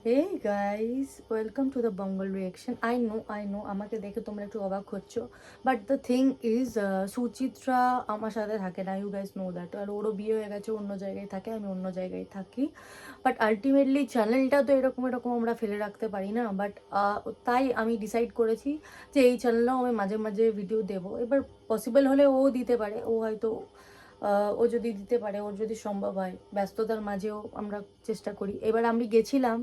Hey guys, welcome to the Bengal reaction. I know আমাকে দেখে তোমরা একটু অবাক হচ্ছ, but the thing is Suchitra আমার সাথে থাকে না। You guys know that. আর ওরও বিয়ে হয়ে গেছে, অন্য জায়গায় থাকে, আমি অন্য জায়গায় থাকি। বাট আলটিমেটলি চ্যানেলটা তো এরকম এরকম আমরা ফেলে রাখতে পারি না। বাট তাই আমি ডিসাইড করেছি যে এই চ্যানেলেও আমি মাঝে মাঝে ভিডিও দেবো। এবার পসিবল হলে ও দিতে পারে, ও হয়তো ও যদি দিতে পারে, ওর যদি সম্ভব হয়, ব্যস্ততার মাঝেও আমরা চেষ্টা করি। এবার আমি গেছিলাম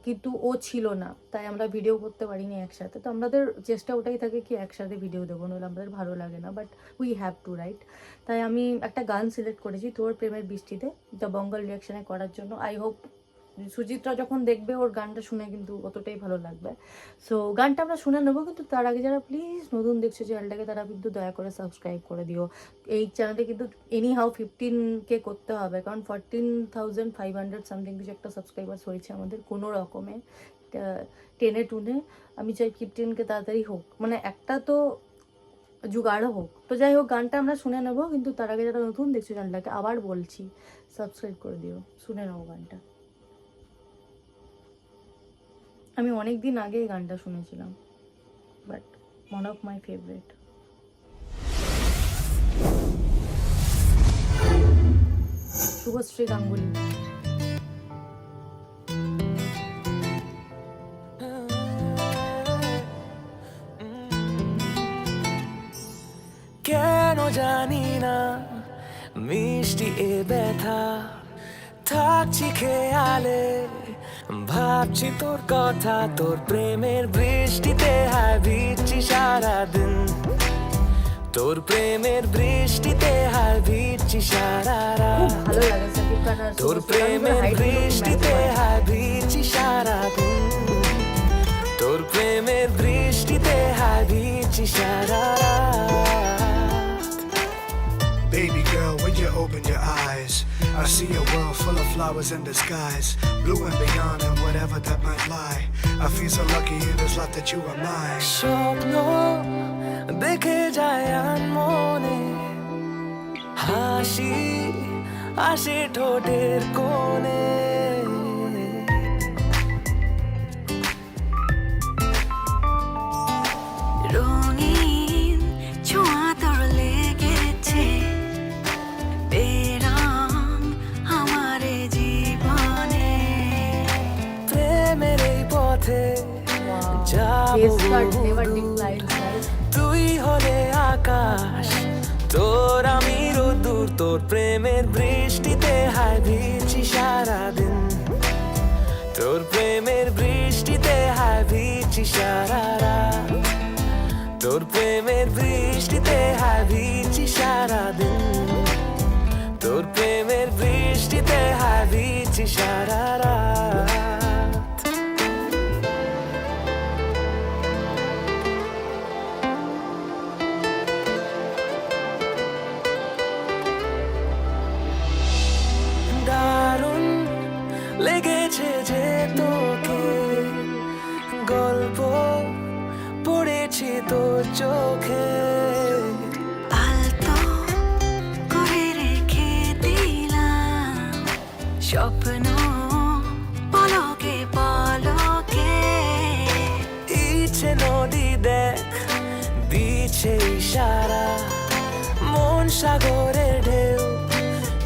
কিন্তু ও ছিল না, তাই আমরা ভিডিও করতে পারিনি একসাথে। তো আমাদের চেষ্টা ওটাই থাকে কি একসাথে ভিডিও দেবো, নইলে আমাদের ভালো লাগে না, but we have to right. তাই আমি একটা গান সিলেক্ট করেছি তোর প্রেমের বৃষ্টিতে, দ্য বঙ্গল রিয়াকশনে করার জন্য। আই হোপ সুচিত্রা যখন দেখবে ওর গানটা শুনে কিন্তু অতটাই ভালো লাগবে। সো গানটা আমরা শুনে নেবো, কিন্তু তার আগে যারা প্লিজ নতুন দেখছো চ্যানেলটাকে, তারা কিন্তু দয়া করে সাবস্ক্রাইব করে দিও। এই চ্যানেলটা কিন্তু এনি হাউ 15K করতে হবে, কারণ 14,500 সামথিং কিছু একটা সাবস্ক্রাইবার্স হয়েছে আমাদের কোনো রকমে, টেনে টুনে। আমি চাই 15K তাড়াতাড়ি হোক, মানে একটা তো জুগাড়ও হোক। তো যাই হোক, গানটা আমরা শুনে নেবো, কিন্তু তার আগে যারা নতুন দেখছো চ্যানেলটাকে, আবার বলছি সাবস্ক্রাইব করে দিও, শুনে নেবো গানটা। আমি অনেক দিন আগে এই গানটা শুনেছিলাম, but one of my favourite. Subhashree Ganguly. কেন জানি না মিষ্টি এ ব্যথা, থাকছি খেয়ালে, ভাবছি তোর কথা, তোর প্রেমের বৃষ্টিতে হায় ভিজছি সারাদিন, তোর প্রেমের বৃষ্টিতে হায় ভিজছি সারা রাত, ভালো লাগে সাকিব খান আর তোর শুভশ্রী প্রেমের গাঙ্গুলি, বৃষ্টিতে হায় ভিজছি সারাদিন, তোর প্রেমের বৃষ্টিতে হায় ভিজছি সারা রাত। Baby girl, when you open your eyes, I see a world full of flowers in the skies, blue and beyond and whatever that might lie. I feel so lucky in this life that you are mine. স্বপ্ন দেখে যায় মনে, হাসি আসে ঠোঁটের কোণে, রঙিন ছোঁয়া তোর লেগেছে, বেরাম আমার জীবনে। প্রেমের এই পথে Yes, but যাবো never দূর। decline, right? তুই হলে আকাশ, তোর আমি রোদ্দুর, তোর প্রেমের বৃষ্টিতে হায় ভিজছি সারাদিন, তোর প্রেমের বৃষ্টিতে হায় ভিজছি সারা রাত, তোর প্রেমের বৃষ্টিতে হায় ভিজছি সারাদিন, তোর প্রেমের বৃষ্টিতে হায় ভিজছি সারা রাত। দারুণ লেগেছে যে তোকে, গল্প পড়েছি তোর চোখে, আলতো করে রেখে দিলাম স্বপ্ন পলকে পলকে। ইচ্ছে নদী দেখ দিচ্ছে ইশারা, মন সাগরের ঢেউ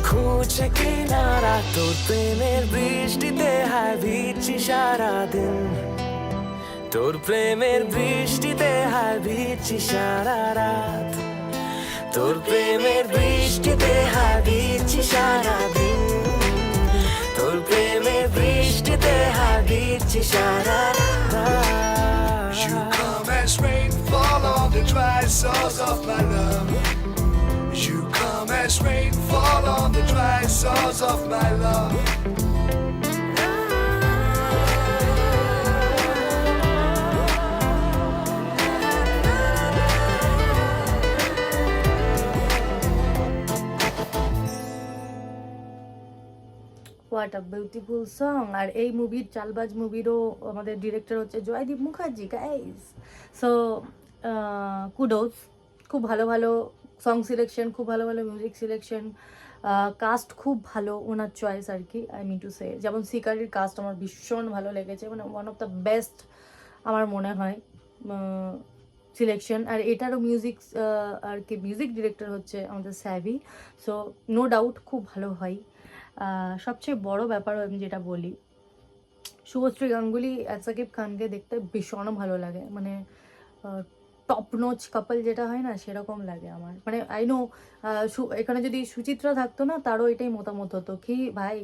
খুঁজছে কিনারা, তোর প্রেমের বৃষ্টিতে হায় ভিজছি সারাদিন, তোর প্রেমের বৃষ্টিতে হায় ভিজছি সারা রাত, তোর প্রেমের বৃষ্টিতে হায় ভিজছি সারাদিন, তোর প্রেমের বৃষ্টিতে হায় ভিজছি সারা রাত। You come as rain, fall on the dry source of my love. You come as rain, fall on the dry source of my love. What a beautiful song. আর এই মুভির, চালবাজ মুভিরও আমাদের ডিরেক্টর হচ্ছে Joydeep Mukherjee guys. So kudos, খুব ভালো ভালো song selection, খুব ভালো ভালো মিউজিক সিলেকশন, কাস্ট খুব ভালো ওনার চয়েস আর কি, আই মিন টু সে। যেমন শিকারির কাস্ট আমার ভীষণ ভালো লেগেছে, মানে ওয়ান অফ দ্য বেস্ট আমার মনে হয় সিলেকশন। আর এটারও মিউজিক আর কি মিউজিক ডিরেক্টর হচ্ছে আমাদের স্যাভি, সো নো ডাউট খুব ভালো হয়। সবচেয়ে বড় ব্যাপার আমি যেটা বলি, শুভশ্রী গাঙ্গুলি আর সাকিব খানকে দেখতে ভীষণ ভালো লাগে, মানে টপ নোচ কাপল যেটা হয় না সেরকম লাগে আমার। মানে আই নো এখানে যদি সুচিত্রা থাকতো না তারও এটাই মতামত হতো কি ভাই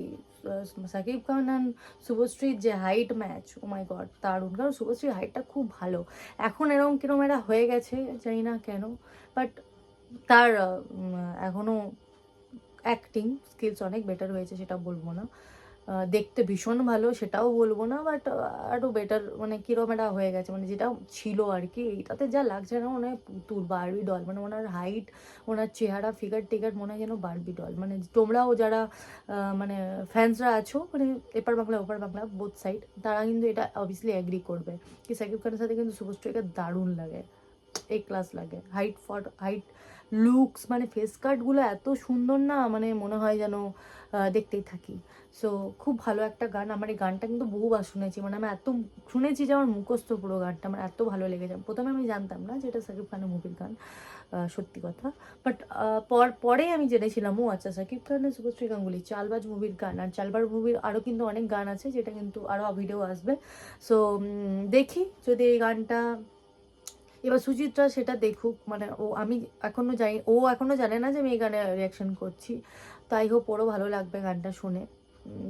সাকিব খান অ্যান্ড শুভশ্রীর যে হাইট ম্যাচ, ও মাই গড দারুণ, কারণ শুভশ্রীর হাইটটা খুব ভালো। এখন এরকম কিরকম একটা হয়ে গেছে জানি না কেন, বাট তার এখনও অ্যাক্টিং স্কিলস অনেক বেটার হয়েছে, সেটা বলবো না। দেখতে ভীষণ ভালো সেটাও বলবো না, বাট আরও বেটার, মানে কীরকম একটা হয়ে গেছে, মানে যেটা ছিল আর কি। এইটাতে যা লাগছে না মনে হয় পুতুল বারবি ডল, মানে ওনার হাইট, ওনার চেহারা, ফিগার টিগার মনে হয় যেন বারবি ডল। মানে তোমরাও যারা মানে ফ্যান্সরা আছো, মানে এপার বাংলা ওপার বাংলা বোথ সাইড, তারা কিন্তু এটা অবভিয়াসলি অ্যাগ্রি করবে কি সাকিব খানের সাথে কিন্তু শুভশ্রীকে দারুণ লাগে, এ ক্লাস লাগে। হাইট লুকস, মানে ফেস কাটগুলো এত সুন্দর না, মানে মনে হয় যেন দেখতেই থাকি। সো খুব ভালো একটা গান, আমার এই গানটা কিন্তু বহুবার শুনেছি, মানে আমি এত শুনেছি যে আমার মুখস্থ পুরো গানটা, আমার এত ভালো লেগেছে। প্রথমে আমি জানতাম না যে এটা সাকিব খানের মুভির গান, সত্যি কথা, বাট পরে আমি জেনেছিলাম ও আচ্ছা সাকিব খানের শুভশ্রী গাঙ্গুলি চালবাজ মুভির গান। আর চালবাজ মুভির আরও কিন্তু অনেক গান আছে, যেটা কিন্তু আরও ভিডিও আসবে। সো দেখি যদি এই গানটা, এবার সুচিত্রা সেটা দেখুক, মানে আমি এখনও জানি, ও এখনও জানে না যে আমি এই গানে রিয়াকশন করছি, তাই হোক ওরও ভালো লাগবে গানটা শুনে,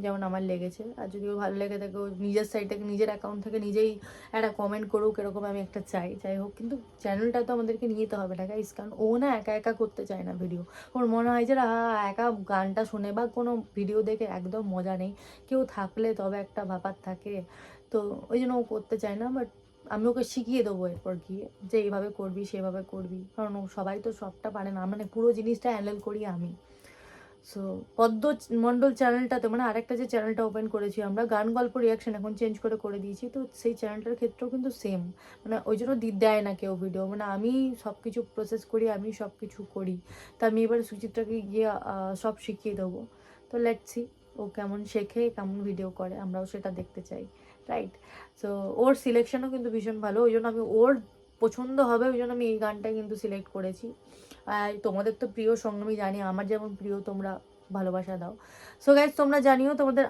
যেমন আমার লেগেছে। আর যদি ও ভালো লেগে থাকে, ও নিজের সাইড থেকে নিজের অ্যাকাউন্ট থেকে নিজেই একটা কমেন্ট করুক, এরকম আমি একটা চাই। যাই হোক, কিন্তু চ্যানেলটা তো আমাদেরকে নিয়ে যেতে হবে না গাইস, কারণ ও না একা একা করতে চায় না ভিডিও। ওর মনে হয় যে একা গানটা শুনে বা কোনো ভিডিও দেখে একদম মজা নেই, কেউ থাকলে তবে একটা ব্যাপার থাকে, তো ওই জন্য ও করতে চায় না। বাট আমি ওকে শিখিয়ে দেবো এরপর গিয়ে যে এইভাবে করবি সেভাবে করবি, কারণ ও সবাই তো সবটা পারে না, মানে পুরো জিনিসটা হ্যান্ডেল করি আমি। সো পদ্ম মণ্ডল চ্যানেলটাতে, মানে আরেকটা যে চ্যানেলটা ওপেন করেছি আমরা, গান গল্প রিয়াকশন এখন চেঞ্জ করে দিয়েছি, তো সেই চ্যানেলটার ক্ষেত্রেও কিন্তু সেম, মানে ওই জন্য দেয় না কেউ ভিডিও, মানে আমি সব কিছু প্রসেস করি, আমি সব কিছু করি। তা আমি এবার সুচিত্রাকে গিয়ে সব শিখিয়ে দেবো। তো লেটস সি ও কেমন শেখে, কেমন ভিডিও করে, আমরাও সেটা দেখতে চাই, রাইট? সো ওর সিলেকশনও কিন্তু ভীষণ ভালো, ওই জন্য আমি ওর পছন্দ হবে, ওই জন্য আমি এই গানটাই কিন্তু সিলেক্ট করেছি। আর তোমাদের তো প্রিয় সঙ্গ আমি জানি, আমার যেমন প্রিয় তোমরা ভালোবাসা দাও। সো গাইজ তোমরা জানিও তোমাদের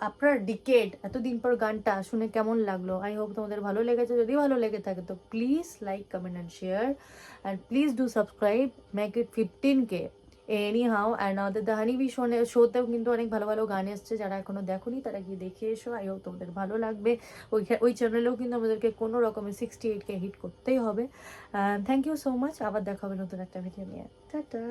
আফটার ডিকেড এতদিন পর গানটা শুনে কেমন লাগলো। আই হোপ তোমাদের ভালো লেগেছে, যদি ভালো লেগে থাকে তো please like comment and share, and please do subscribe, make it 15K any how. And আমাদের দ্য হানিবি শোতেও কিন্তু অনেক ভালো ভালো গান এসছে, যারা এখনো দেখোনি তারা গিয়ে দেখে এসো, আই হোপ তোমাদের ভালো লাগবে। ওই চ্যানেলেও কিন্তু আমাদেরকে কোনো রকমের 68K হিট করতেই হবে। থ্যাংক ইউ সো মাচ, আবার দেখা হবে নতুন একটা ভিডিও নিয়ে, টাটা।